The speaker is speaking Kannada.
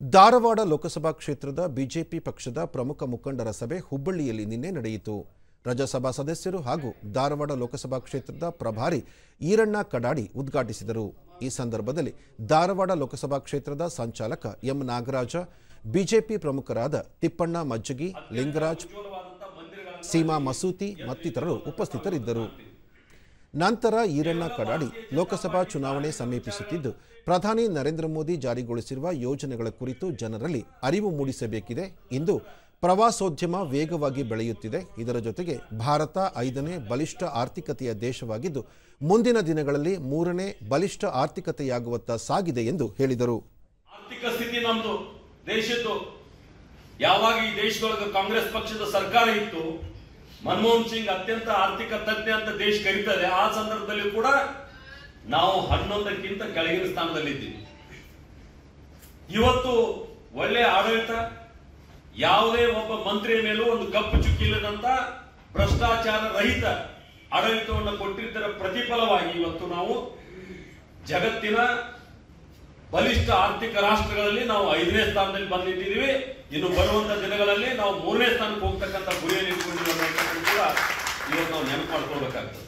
ಧಾರವಾಡ ಲೋಕಸಭಾ ಕ್ಷೇತ್ರದ ಬಿಜೆಪಿ ಪಕ್ಷದ ಪ್ರಮುಖ ಮುಖಂಡರ ಸಭೆ ಹುಬ್ಬಳ್ಳಿಯಲ್ಲಿ ನಿನ್ನೆ ನಡೆಯಿತು. ರಾಜ್ಯಸಭಾ ಸದಸ್ಯರು ಹಾಗೂ ಧಾರವಾಡ ಲೋಕಸಭಾ ಕ್ಷೇತ್ರದ ಪ್ರಭಾರಿ ಈರಣ್ಣ ಕಡಾಡಿ ಉದ್ಘಾಟಿಸಿದರು. ಈ ಸಂದರ್ಭದಲ್ಲಿ ಧಾರವಾಡ ಲೋಕಸಭಾ ಕ್ಷೇತ್ರದ ಸಂಚಾಲಕ ಎಂ ನಾಗರಾಜ, ಬಿಜೆಪಿ ಪ್ರಮುಖರಾದ ತಿಪ್ಪಣ್ಣ ಮಜ್ಜಗಿ, ಲಿಂಗರಾಜ್, ಸೀಮಾ ಮಸೂತಿ ಮತ್ತಿತರರು ಉಪಸ್ಥಿತರಿದ್ದರು. ನಂತರ ಈರಣ್ಣ ಕಡಾಡಿ ಲೋಕಸಭಾ ಚುನಾವಣೆ ಸಮೀಪಿಸುತ್ತಿದ್ದು ಪ್ರಧಾನಿ ನರೇಂದ್ರ ಮೋದಿ ಜಾರಿಗೊಳಿಸಿರುವ ಯೋಜನೆಗಳ ಕುರಿತು ಜನರಲ್ಲಿ ಅರಿವು ಮೂಡಿಸಬೇಕಿದೆ. ಇಂದು ಪ್ರವಾಸೋದ್ಯಮ ವೇಗವಾಗಿ ಬೆಳೆಯುತ್ತಿದೆ. ಇದರ ಜೊತೆಗೆ ಭಾರತ 5ನೇ ಬಲಿಷ್ಠ ಆರ್ಥಿಕತೆಯ ದೇಶವಾಗಿದ್ದು ಮುಂದಿನ ದಿನಗಳಲ್ಲಿ 3ನೇ ಬಲಿಷ್ಠ ಆರ್ಥಿಕತೆಯಾಗುವತ್ತ ಸಾಗಿದೆ ಎಂದು ಹೇಳಿದರು. ಆರ್ಥಿಕ ಸ್ಥಿತಿ ನಮ್ಮದು ದೇಶದ್ದು ಯಾವಾಗ ಈ ದೇಶದೊಳಗೆ ಕಾಂಗ್ರೆಸ್ ಪಕ್ಷದ ಸರ್ಕಾರ ಇತ್ತು, ಮನಮೋಹನ್ ಸಿಂಗ್ ಅತ್ಯಂತ ಆರ್ಥಿಕ ತಜ್ಞ ಅಂತ ದೇಶ ಕರೀತದೆ. ಆ ಸಂದರ್ಭದಲ್ಲಿ ಕೂಡ ನಾವು 11ಕ್ಕಿಂತ ಕೆಳಗಿನ ಸ್ಥಾನದಲ್ಲಿದ್ದೀವಿ. ಇವತ್ತು ಒಳ್ಳೆ ಆಡಳಿತ, ಯಾವುದೇ ಒಬ್ಬ ಮಂತ್ರಿಯ ಮೇಲೂ ಒಂದು ಕಪ್ಪು ಚುಕ್ಕಿಲ್ಲದಂತ ಭ್ರಷ್ಟಾಚಾರ ರಹಿತ ಆಡಳಿತವನ್ನು ಕೊಟ್ಟಿದ್ದರ ಪ್ರತಿಫಲವಾಗಿ ಇವತ್ತು ನಾವು ಜಗತ್ತಿನ ಬಲಿಷ್ಠ ಆರ್ಥಿಕ ರಾಷ್ಟ್ರಗಳಲ್ಲಿ ನಾವು 5ನೇ ಸ್ಥಾನದಲ್ಲಿ ಬಂದಿದ್ದೀವಿ. ಇನ್ನು ಬರುವಂತ ದಿನಗಳಲ್ಲಿ ನಾವು 3ನೇ ಸ್ಥಾನಕ್ಕೆ ಹೋಗ್ತಕ್ಕಂಥ ಗುರಿಯನ್ನು ಇಟ್ಕೊಂಡಿದ್ದೀವಿ ಅನ್ನೋದನ್ನು ಕೂಡ ಇವತ್ತು ನಾವು ನೆನಪು ಮಾಡ್ಕೊಳ್ಬೇಕಾಗ್ತದೆ.